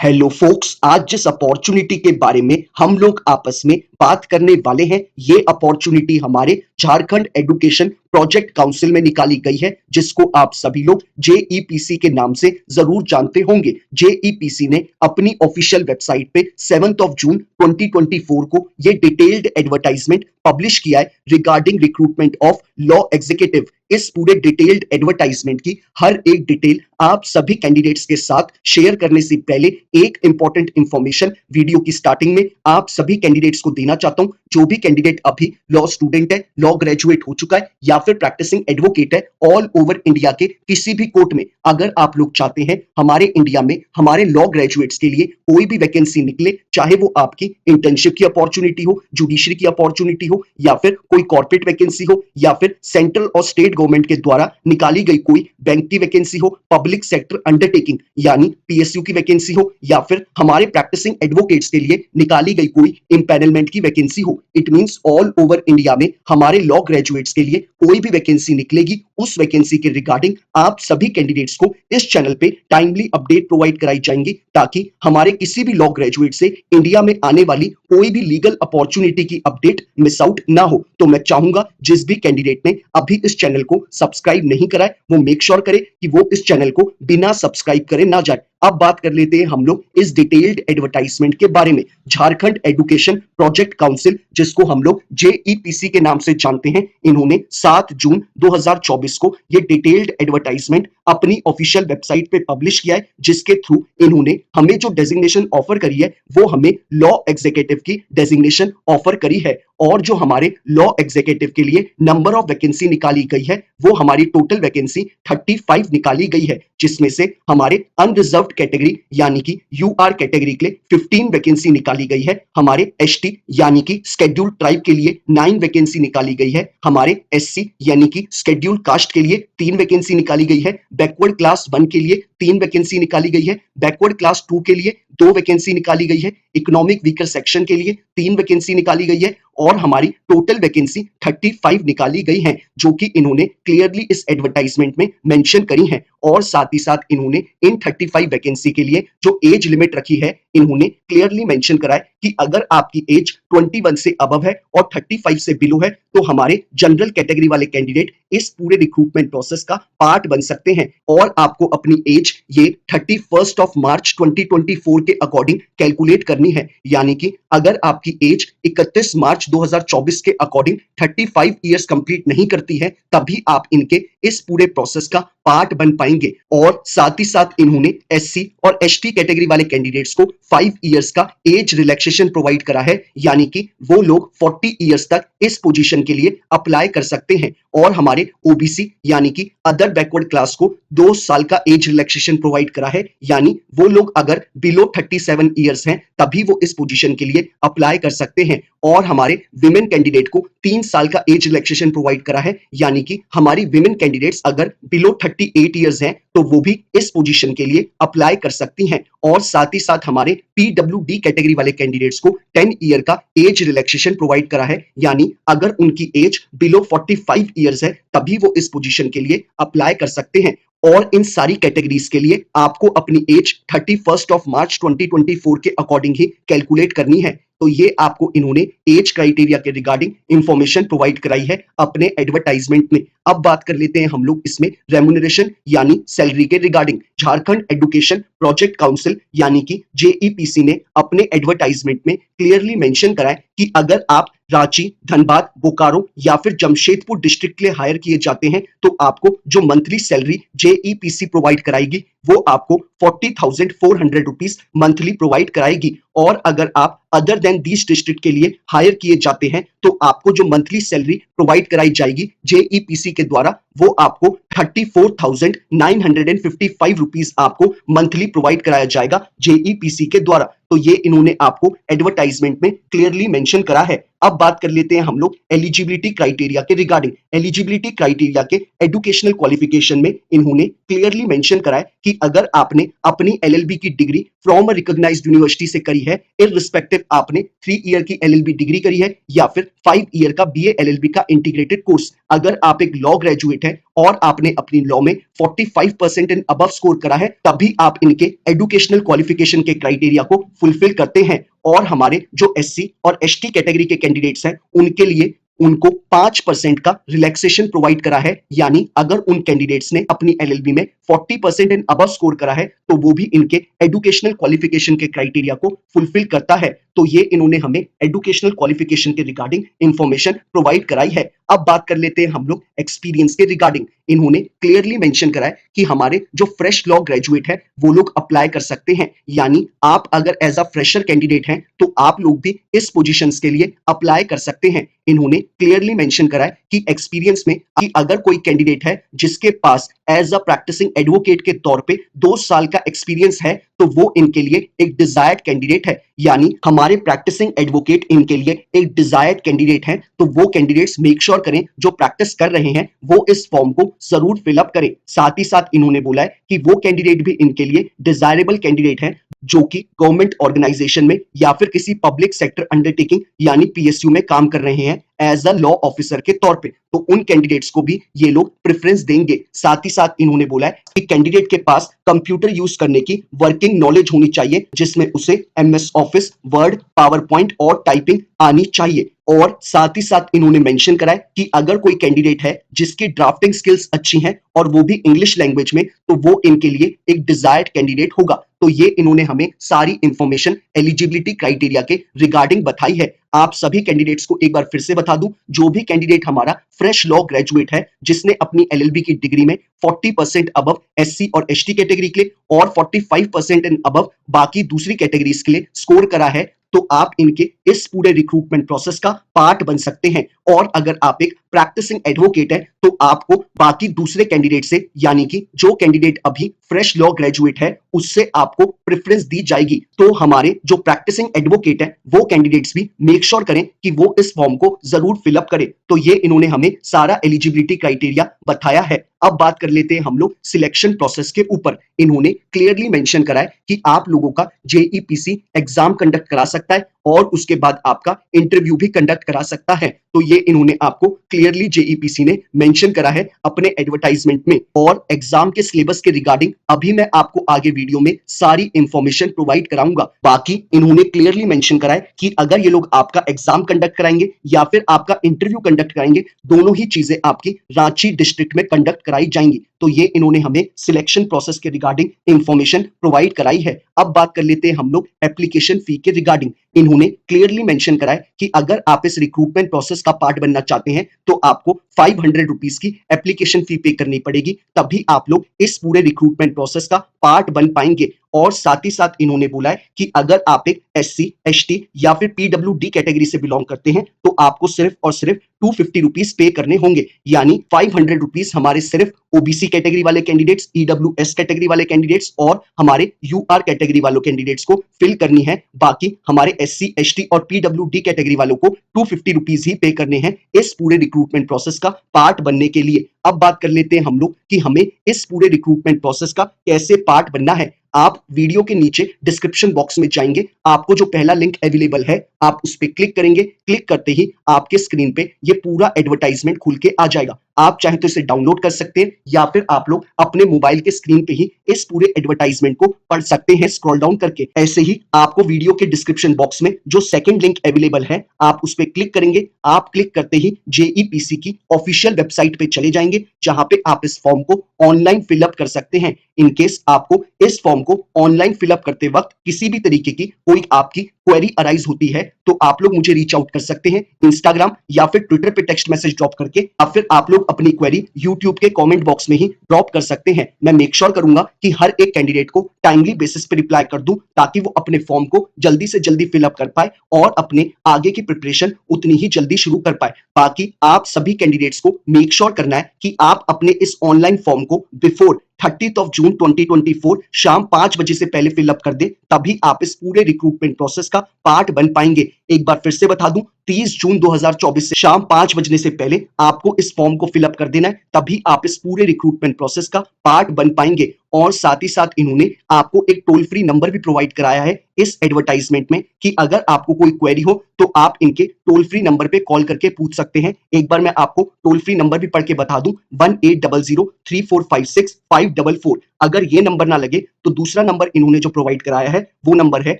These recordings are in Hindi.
हेलो फोक्स, आज जिस अपॉर्चुनिटी के बारे में हम लोग आपस में बात करने वाले हैं, ये अपॉर्चुनिटी हमारे झारखंड एजुकेशन प्रोजेक्ट काउंसिल में निकाली गई है, जिसको आप सभी लोग जेईपीसी के नाम से जरूर जानते होंगे। जेईपीसी ने अपनी ऑफिशियल वेबसाइट पे 7 जून 2024 को ये डिटेल्ड एडवर्टाइजमेंट पब्लिश किया है regarding recruitment of law executive. इस पूरे डिटेल्ड एडवर्टाइजमेंट की हर एक डिटेल आप सभी कैंडिडेट्स के साथ शेयर करने से पहले एक इंपॉर्टेंट इंफॉर्मेशन वीडियो की स्टार्टिंग में आप सभी कैंडिडेट्स को देना चाहता हूं। जो भी कैंडिडेट अभी लॉ स्टूडेंट है, लॉ ग्रेजुएट हो चुका है या फिर प्रैक्टिसिंग एडवोकेट है, ऑल ओवर इंडिया के किसी भी कोर्ट में अगर आप लोग चाहते हैं हमारे इंडिया में हमारे लॉ ग्रेजुएट्स के लिए कोई भी वैकेंसी निकले, चाहे वो आपकी इंटर्नशिप की अपॉर्चुनिटी हो, जुडिशरी की अपॉर्चुनिटी हो, या फिर कोई कॉर्पोरेट वैकेंसी हो, या फिर सेंट्रल और स्टेट गवर्नमेंट के द्वारा निकाली गई कोई बैंक की वैकेंसी हो, पब्लिक सेक्टर अंडरटेकिंग यानी पीएसयू की वैकेंसी हो, या फिर हमारे प्रैक्टिसिंग एडवोकेट्स के लिए निकाली गई कोई इंपैनलमेंट की वैकेंसी हो, it means all over India में हमारे लॉ ग्रेजुएट्स के लिए कोई भी वैकेंसी निकलेगी, उस वैकेंसी के रिगार्डिंग आप सभी कैंडिडेट्स को इस चैनल पे टाइमली अपडेट प्रोवाइड कराई जाएंगी, ताकि हमारे किसी भी लॉ ग्रेजुएट से इंडिया में आने वाली कोई भी लीगल अपॉर्चुनिटी की अपडेट मिस आउट ना हो। तो मैं चाहूंगा जिस भी कैंडिडेट ने अभी इस चैनल को सब्सक्राइब नहीं करा है, वो मेक श्योर करे कि वो इस चैनल को बिना सब्सक्राइब करे ना जाए। अब बात कर लेते हैं हम लोग इस डिटेल्ड एडवर्टाइजमेंट के बारे में। झारखंड एजुकेशन प्रोजेक्ट काउंसिल, जिसको हम लोग जेईपीसी के नाम से जानते हैं, इन्होंने 7 जून 2024 को ये डिटेल्ड एडवर्टाइजमेंट अपनी ऑफिशियल वेबसाइट पे पब्लिश किया है, जिसके थ्रू इन्होंने हमें जो डेजिग्नेशन ऑफर करी है वो हमें लॉ एग्जीक्यूटिव की डेजिग्नेशन ऑफर करी है। और जो हमारे लॉ एग्जीक्यूटिव के लिए नंबर ऑफ वैकेंसी निकाली गई है वो हमारी टोटल वैकेंसी 35 निकाली गई है, जिसमें से हमारे अनरिजर्व्ड कैटेगरी यानी कि यूआर कैटेगरी के लिए 15 वैकेंसी निकाली गई है, हमारे एसटी यानी कि शेड्यूल्ड ट्राइब के लिए 9 वैकेंसी निकाली गई है, हमारे एससी यानी कि शेड्यूल्ड कास्ट के लिए 3 वैकेंसी निकाली गई है, बैकवर्ड क्लास 1 के लिए 3 वैकेंसी निकाली गई है, बैकवर्ड क्लास 2 के लिए 2 वैकेंसी निकाली गई है, इकोनॉमिक वीकर सेक्शन के लिए 3 वैकेंसी निकाली गई है, और हमारी टोटल वैकेंसी 35 निकाली गई है, जो कि इन्होंने क्लियरली इस एडवर्टाइजमेंट में मेंशन करी है। और साथ ही साथ इन्होंने इन 35 वैकेंसी के लिए जो एज लिमिट रखी है, इन्होंने क्लियरली मेंशन करा है कि अगर आपकी एज 21 से अबव है और 35 से बिलो है तो हमारे जनरल कैटेगरी वाले कैंडिडेट इस पूरे रिक्रूटमेंट प्रोसेस का पार्ट बन सकते हैं। और आपको अपनी एज ये 31 मार्च 2024 के अकॉर्डिंग कैलकुलेट करनी है, यानी कि अगर आपकी एज 31 मार्च 2024 के अकॉर्डिंग 35 ईयर्स कंप्लीट नहीं करती है, तभी आप इनके इस पूरे प्रोसेस का पार्ट बन पाएंगे। और साथ ही साथ इन्होंने एससी और एसटी कैटेगरी वाले कैंडिडेट्स को 5 ईयर्स का एज रिलैक्सेशन प्रोवाइड करा है, यानी कि वो लोग 40 ईयर्स तक इस पोजीशन के लिए अप्लाई कर सकते हैं। और हमारे ओबीसी यानी कि अदर बैकवर्ड क्लास को 2 साल का एज रिलैक्सेशन प्रोवाइड करा है, यानी वो लोग अगर बिलो 37 ईयर्स हैं तभी वो इस पोजीशन के लिए अप्लाई कर सकते हैं। और हमारे विमेन कैंडिडेट को 3 साल का एज रिलैक्सेशन प्रोवाइड करा है, यानी कि हमारी विमेन कैंडिडेट्स अगर बिलो 38 ईयर्स हैं तो वो भी इस पोजीशन के लिए अप्लाई कर सकती हैं। और साथ ही साथ हमारे पीडब्ल्यूडी कैटेगरी वाले कैंडिडेट्स को 10 ईयर का एज रिलैक्सेशन प्रोवाइड करा है, यानी अगर उनकी एज बिलो 45 ईयर्स है तभी वो इस पोजीशन के लिए अप्लाई कर सकते हैं। और इन सारी कैटेगरीज के लिए आपको अपनी एज 31 मार्च 2024 के अकॉर्डिंग ही कैलकुलेट करनी है। तो ये आपको इन्होंने एज क्राइटेरिया के रिगार्डिंग इंफॉर्मेशन प्रोवाइड कराई है अपने एडवर्टाइजमेंट में। अब बात कर लेते हैं हम लोग इसमें रेम्यूनरेशन यानी सैलरी के regarding. Jharkhand education project council यानी कि जेईपीसी ने अपने एडवर्टाइजमेंट में क्लियरली मेंशन करा है कि अगर आप रांची, धनबाद, बोकारो या फिर जमशेदपुर डिस्ट्रिक्ट के लिए हायर किए जाते हैं तो आपको जो मंथली सैलरी जेईपीसी प्रोवाइड कराएगी वो आपको 40,400 रुपीस मंथली प्रोवाइड कराएगी। और अगर आप अदर देन दीज डिस्ट्रिक्ट के लिए हायर किए जाते हैं तो आपको जो मंथली सैलरी प्रोवाइड कराई जाएगी जेईपीसी के द्वारा वो आपको 34,955 रुपीस आपको मंथली प्रोवाइड कराया जाएगा जेईपीसी के द्वारा। तो ये इन्होंने आपको एडवर्टाइजमेंट में क्लियरली मेंशन करा है। अब बात कर लेते हैं हम लोग एलिजिबिलिटी क्राइटेरिया के रिगार्डिंग। एलिजिबिलिटी क्राइटेरिया के एजुकेशनल क्वालिफिकेशन में इन्होंने क्लियरली मेंशन करा है कि कि अगर आपने अपनी एलएलबी की degree from a recognised university से करी है, इररिस्पेक्टिव आपने 3 ईयर की एलएलबी डिग्री करी है या फिर 5 ईयर का बीए एलएलबी का इंटीग्रेटेड कोर्स, अगर आप एक लॉ ग्रेजुएट हैं और आपने अपनी लॉ में 45% एंड अबव स्कोर करा है, तभी आप इनके एजुकेशनल क्वालिफिकेशन के क्राइटेरिया को फुलफिल करते हैं। और हमारे जो एससी और एसटी कैटेगरी के कैंडिडेट्स हैं, उनके लिए उनको 5% का रिलैक्सेशन प्रोवाइड करा है, यानी अगर उन कैंडिडेट्स ने अपनी एलएलबी में 40% एंड अबव स्कोर करा है, तो वो भी इनके एजुकेशनल क्वालिफिकेशन के क्राइटेरिया को फुलफिल करता है। तो ये इन्होंने हमें एजुकेशनल क्वालिफिकेशन के रिगार्डिंग इंफॉर्मेशन प्रोवाइड कराई है। अब बात कर लेते हैं हम लोग एक्सपीरियंस के रिगार्डिंग। इन्होंने क्लियरली मेंशन करा है कि हमारे जो फ्रेश लॉ ग्रेजुएट है वो लोग अप्लाई कर सकते हैं, यानी आप अगर एज अ फ्रेशर कैंडिडेट हैं तो आप लोग भी इस पोजीशंस के लिए अप्लाई कर सकते हैं। इन्होंने क्लियरली मेंशन करा है कि एक्सपीरियंस में कि अगर कोई कैंडिडेट है जिसके पास एज अ प्रैक्टिसिंग एडवोकेट के तौर पे 2 साल का एक्सपीरियंस है, तो वो इनके लिए एक डिजायर्ड कैंडिडेट है, यानी हमारे प्रैक्टिसिंग एडवोकेट इनके लिए एक डिजायर्ड कैंडिडेट है। तो वो कैंडिडेट्स मेक श्योर करें जो प्रैक्टिस कर रहे हैं वो इस फॉर्म को जरूर फिलअप करें। साथ ही साथ इन्होंने बोला है कि वो कैंडिडेट भी इनके लिए डिजायरेबल कैंडिडेट है जो कि गवर्नमेंट ऑर्गेनाइजेशन में या फिर किसी पब्लिक सेक्टर अंडरटेकिंग यानी पीएसयू में काम कर रहे हैं एज अ लॉ ऑफिसर के तौर पे, तो उन कैंडिडेट्स को भी ये लोग प्रेफरेंस देंगे। साथ ही साथ इन्होंने बोला है कि कैंडिडेट के पास कंप्यूटर यूज करने की वर्किंग नॉलेज होनी चाहिए, जिसमें उसे MS office, word, power point और टाइपिंग आनी चाहिए। और साथ ही साथ इन्होंने मेंशन करा है कि अगर कोई कैंडिडेट है जिसकी ड्राफ्टिंग स्किल्स अच्छी हैं और वो भी इंग्लिश लैंग्वेज में, तो वो इनके लिए एक डिजायर्ड कैंडिडेट होगा। तो ये इन्होंने हमें सारी इंफॉर्मेशन एलिजिबिलिटी क्राइटेरिया के रिगार्डिंग बताई है। आप सभी कैंडिडेट्स को एक बार फिर से बता दूं, जो भी कैंडिडेट हमारा फ्रेश लॉ ग्रेजुएट है जिसने अपनी एलएलबी की डिग्री में 40% अबव एससी और एसटी कैटेगरी के लिए और 45% एंड अबव बाकी दूसरी कैटेगरीज के लिए स्कोर करा है, तो आप इनके इस पूरे रिक्रूटमेंट प्रोसेस का पार्ट बन सकते हैं। और अगर आप एक प्रैक्टिसिंग एडवोकेट है तो आपको बाकी दूसरे कैंडिडेट से, यानी कि जो कैंडिडेट अभी फ्रेश लॉ ग्रेजुएट है उससे आपको प्रेफरेंस दी जाएगी। तो हमारे जो प्रैक्टिसिंग एडवोकेट है वो कैंडिडेट्स भी मेक श्योर करें कि वो इस फॉर्म को जरूर फिलअप करें। तो ये इन्होंने हमें सारा एलिजिबिलिटी क्राइटेरिया बताया है। अब बात कर लेते हैं हम लोग सिलेक्शन प्रोसेस के ऊपर। इन्होंने क्लियरली मेंशन करा है कि आप लोगों का जेईपीसी एग्जाम कंडक्ट करा सकता है और उसके बाद आपका इंटरव्यू भी कंडक्ट करा सकता है। तो ये इन्होंने आपको क्लियरली जेईपीसी ने मेंशन करा है अपने एडवर्टाइजमेंट में। और एग्जाम के सिलेबस के रिगार्डिंग अभी मैं आपको आगे वीडियो में सारी इंफॉर्मेशन प्रोवाइड कराऊंगा। बाकी इन्होंने क्लियरली मेंशन करा है कि अगर ये लोग आपका एग्जाम कंडक्ट कराएंगे या फिर आपका इंटरव्यू कंडक्ट कराएंगे, दोनों ही चीजें आपकी रांची डिस्ट्रिक्ट में कंडक्ट कराई जाएंगी। तो ये इन्होंने हमें सिलेक्शन प्रोसेस के रिगार्डिंग इंफॉर्मेशन प्रोवाइड कराई है। अब बात कर लेते हैं हम लोग एप्लीकेशन फी के रिगार्डिंग। इन्होंने क्लियरली मेंशन करा है कि अगर आप इस रिक्रूटमेंट प्रोसेस का पार्ट बनना चाहते हैं तो आपको 500 रुपीज की एप्लीकेशन फी पे करनी पड़ेगी, तभी आप लोग इस पूरे रिक्रूटमेंट प्रोसेस का पार्ट बन पाएंगे। और साथ ही साथ इन्होंने बोला है कि अगर आप एक एससी, एसटी या फिर पीडब्ल्यूडी कैटेगरी से बिलोंग करते हैं तो आपको सिर्फ और सिर्फ 250 रुपीज पे करने होंगे, यानी 500 रुपीज हमारे सिर्फ ओबीसी कैटेगरी वाले कैंडिडेट्स, ईडब्ल्यूएस कैटेगरी वाले कैंडिडेट्स और हमारे यूआर कैटेगरी वालों कैंडिडेट्स को फिल करनी है। बाकी हमारे एससी, एसटी और पीडब्ल्यूडी कैटेगरी वालों को 250 रुपीज ही पे करने हैं इस पूरे रिक्रूटमेंट प्रोसेस का पार्ट बनने के लिए। अब बात कर लेते हैं हम लोग कि हमें इस पूरे रिक्रूटमेंट प्रोसेस का कैसे पार्ट बनना है। आप वीडियो के नीचे डिस्क्रिप्शन बॉक्स में जाएंगे, आपको जो पहला लिंक अवेलेबल है आप उस पर क्लिक करेंगे। क्लिक करते ही आपके स्क्रीन पे ये पूरा एडवर्टाइजमेंट खुल के आ जाएगा। आप चाहे तो इसे डाउनलोड कर सकते हैं या फिर आप लोग अपने मोबाइल के स्क्रीन पे ही इस पूरे एडवर्टाइजमेंट को पढ़ सकते हैं स्क्रॉल डाउन करके। ऐसे ही आपको वीडियो के डिस्क्रिप्शन बॉक्स में जो सेकंड लिंक अवेलेबल है आप उस पर क्लिक करेंगे। आप क्लिक करते ही जेईपीसी की ऑफिशियल वेबसाइट पे चले जाएंगे, जहां पे आप इस फॉर्म को ऑनलाइन फिलअप कर सकते हैं। इन केस आपको इस फॉर्म को ऑनलाइन फिलअप करते वक्त किसी भी तरीके की कोई आपकी क्वेरी अराइज होती है तो आप लोग मुझे रीच आउट कर सकते हैं इंस्टाग्राम या फिर ट्विटर पे टेक्स्ट मैसेज ड्रॉप करके, या फिर आप लोग अपनी क्वेरी यूट्यूब के कमेंट बॉक्स में ही ड्रॉप कर सकते हैं। मैं मेक श्योर करूंगा कि हर एक कैंडिडेट को टाइमली बेसिस पे रिप्लाई कर दूं ताकि वो अपने फॉर्म को जल्दी से जल्दी फिलअप कर पाए और अपने आगे की प्रिपरेशन उतनी ही जल्दी शुरू कर पाए। बाकी आप सभी कैंडिडेट्स को मेक श्योर करना है कि आप अपने इस ऑनलाइन फॉर्म को बिफोर 30 जून 2024 शाम 5 बजे से पहले फिलअप कर दे, तभी आप इस पूरे रिक्रूटमेंट प्रोसेस का पार्ट बन पाएंगे। एक बार फिर से बता दूं, 30 जून 2024 से शाम 5 बजने से पहले आपको इस फॉर्म को फिलअप कर देना है, तभी आप इस पूरे रिक्रूटमेंट प्रोसेस का पार्ट बन पाएंगे। और साथ ही साथ इन्होंने आपको एक टोल फ्री नंबर भी प्रोवाइड कराया है इस एडवर्टाइजमेंट में कि अगर आपको कोई क्वेरी हो तो आप इनके टोल फ्री नंबर पे कॉल करके पूछ सकते हैं। एक बार मैं आपको टोल फ्री नंबर भी पढ़ के बता दूं, 1800 3456 544। अगर ये नंबर ना लगे तो दूसरा नंबर इन्होंने जो प्रोवाइड कराया है वो नंबर है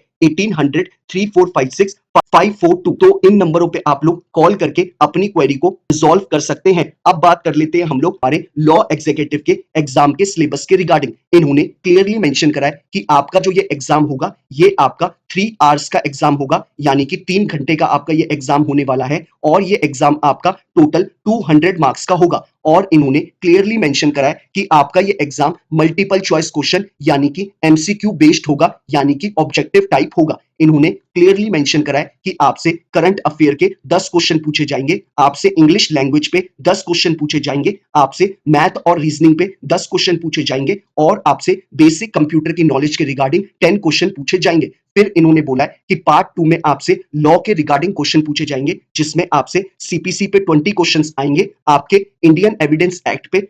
1800 3456 542। तो इन नंबरों पे आप लोग कॉल करके अपनी क्वेरी को रिजॉल्व कर सकते हैं। अब बात कर लेते हैं हम लोग हमारे लॉ एग्जीक्यूटिव के एग्जाम के सिलेबस के रिगार्डिंग। इन्होंने क्लियरली मेंशन करा है कि आपका जो ये एग्जाम होगा ये आपका 3 आवर्स का एग्जाम होगा, यानी कि 3 घंटे का आपका ये एग्जाम होने वाला है। और ये एग्जाम आपका टोटल 200 मार्क्स का होगा। और इन्होंने क्लियरली मेंशन करा है कि आपका ये एग्जाम मल्टीपल चॉइस क्वेश्चन यानी कि एमसीक्यू बेस्ड होगा, यानी कि ऑब्जेक्टिव टाइप होगा। इन्होंने क्लियरली मेंशन करा है कि आपसे करंट अफेयर के 10 क्वेश्चन पूछे जाएंगे, आपसे इंग्लिश लैंग्वेज पे 10 क्वेश्चन पूछे जाएंगे, आपसे मैथ और रीजनिंग पे 10 क्वेश्चन पूछे जाएंगे और आपसे बेसिक कंप्यूटर की नॉलेज के रिगार्डिंग 10 क्वेश्चन पूछे जाएंगे। फिर इन्होंने बोला है कि पार्ट 2 में आपसे लॉ के रिगार्डिंग क्वेश्चन पूछे जाएंगे, जिसमें आपसे सीपीसी पे 20 क्वेश्चंस आएंगे, आपके इंडियन एविडेंस एक्ट पे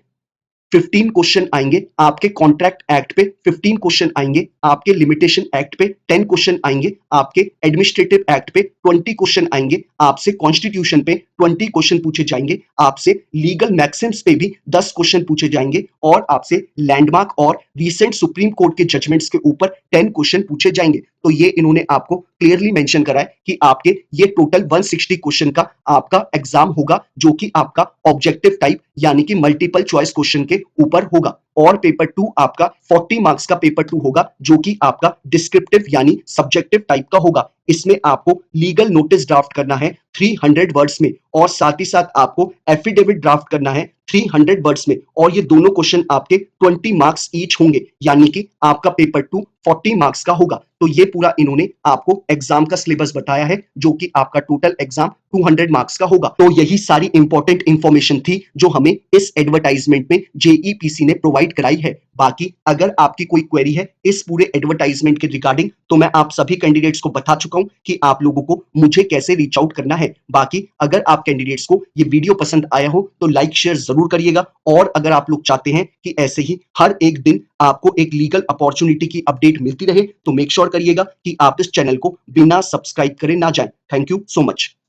15 क्वेश्चन आएंगे, आपके कॉन्ट्रैक्ट एक्ट पे 15 क्वेश्चन आएंगे, आपके लिमिटेशन एक्ट पे 10 क्वेश्चन आएंगे, आपके एडमिनिस्ट्रेटिव एक्ट पे 20 क्वेश्चन आएंगे, आपसे कॉन्स्टिट्यूशन पे 20 क्वेश्चन पूछे जाएंगे, आपसे लीगल मैक्सिम्स पे भी 10 क्वेश्चन पूछे जाएंगे और आपसे लैंडमार्क और रिसेंट सुप्रीम कोर्ट के जजमेंट्स के ऊपर 10 क्वेश्चन पूछे जाएंगे। तो ये इन्होंने आपको क्लियरली मेंशन करा है कि आपके ये टोटल 160 क्वेश्चन का आपका एग्जाम होगा, जो कि आपका ऑब्जेक्टिव टाइप यानी कि मल्टीपल चॉइस क्वेश्चन के ऊपर होगा। और पेपर 2 आपका 40 मार्क्स का पेपर 2 होगा, जो कि आपका डिस्क्रिप्टिव यानी सब्जेक्टिव टाइप का होगा। इसमें आपको लीगल नोटिस ड्राफ्ट करना है 300 वर्ड्स में और साथ ही साथ आपको एफिडेविट ड्राफ्ट करना है 300 वर्ड्स में। और ये दोनों क्वेश्चन आपके 20 मार्क्स ईच होंगे, यानी कि आपका पेपर 2 40 मार्क्स का होगा। तो ये पूरा इन्होंने आपको एग्जाम का सिलेबस बताया है, जो कि आपका टोटल एग्जाम 200 मार्क्स का होगा। तो यही सारी इंपॉर्टेंट इंफॉर्मेशन थी जो हमें इस एडवर्टाइजमेंट में जेईपीसी ने प्रोवाइड कराई है। बाकी अगर आपकी कोई क्वेरी है इस पूरे एडवर्टाइजमेंट के रिगार्डिंग, तो मैं आप सभी कैंडिडेट्स को बता चुका हूं कि आप लोगों को मुझे कैसे रीच आउट करना है। बाकी अगर आप कैंडिडेट्स को ये वीडियो पसंद आया हो तो लाइक शेयर जरूर करिएगा। और अगर आप लोग चाहते हैं कि ऐसे ही हर एक दिन आपको एक लीगल अपॉर्चुनिटी की अपडेट मिलती रहे, तो मेक श्योर करिएगा कि आप इस चैनल को बिना सब्सक्राइब करे ना जाएं। Thank you so much.